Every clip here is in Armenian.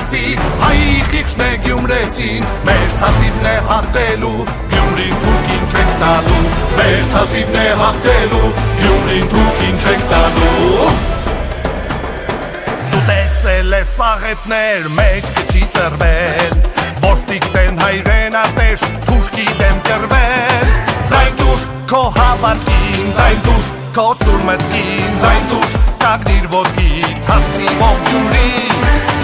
արագացի, հայ խիղճն է գյումրեցին, մեր թասիբն է հաղթելու, Գյումրին թուրքին չենք տալու, մեր թասիբն է հաղթելու, Գյումրին թուրքին չենք տալու։ Դու տեսել ես աղետներ, մեջ կչի ծրվել, Որդիկ տեն հայրենատեր, թուրքի դեմ կրվել, Ձայն տուր քո հավատքին, ձայն տուր քո սուր մտքին, Ձայն տուր կագնիր ոտքի թասիբով Գյումրին,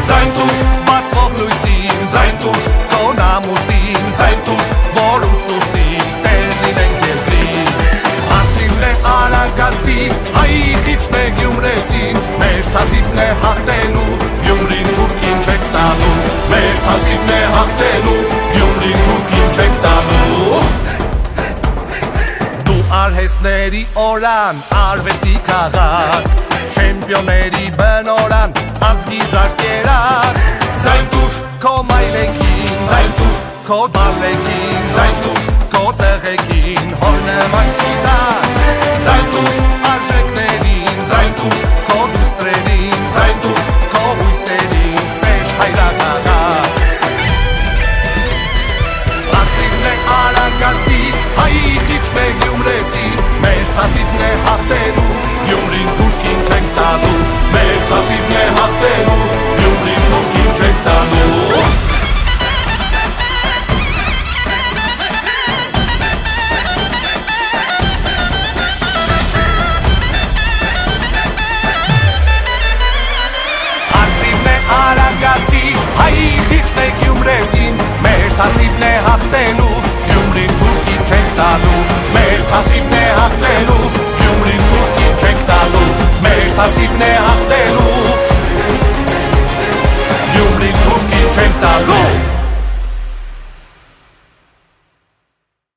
Ձայն տուր բացվող լույսին, ձայն տուր քո նամուսին, Ձայն տուր որ ուսուսի տեր լինենք երկրին։ Արծիվն է արագացի, հայ խիղճն է գյումրեցին, մեր թասիբն է հաղթելու, Գյումրին թուրքին չենք տալու, մեր թասիբն է հաղթելու, Գյումրին թուրքին չենք տալու։ Դու արհեստների օրան, արվեստի քաղաք, չեմպիոնների բնորան, ազգի զարկերակ, Ձայն տուր քո մայրենքին, ձայն տուր քո բարլենքին, ձայն տուր քո տղեկին, հոր նման շիտակ, ձայն տուր արժեքներին, ձայն տուր քո դուստրերին, ձայն տուր քո հույսերին, սեր հայրաքաղաք։ Արծիվն է արագացի, հայ խիղճն է գյումրեցին, մեր թասիբն է հաղթելու, Գյումրին թուրքին չենք տալու, մեր թասիբն է հաղթելու, Գյումրին թուրքին չենք տալու։ Արծիվն է արագացի, հայ խիղճն է գյումրեցին, մեր թասիբն է հաղթելու, Գյումրին թուրքին չենք տալու, մեր թասիբն է հաղթելու, Գյումրին թուրքին չենք տալու, մեր թասիբն է հաղթելու, Գյումրին թուրքին չենք տալու։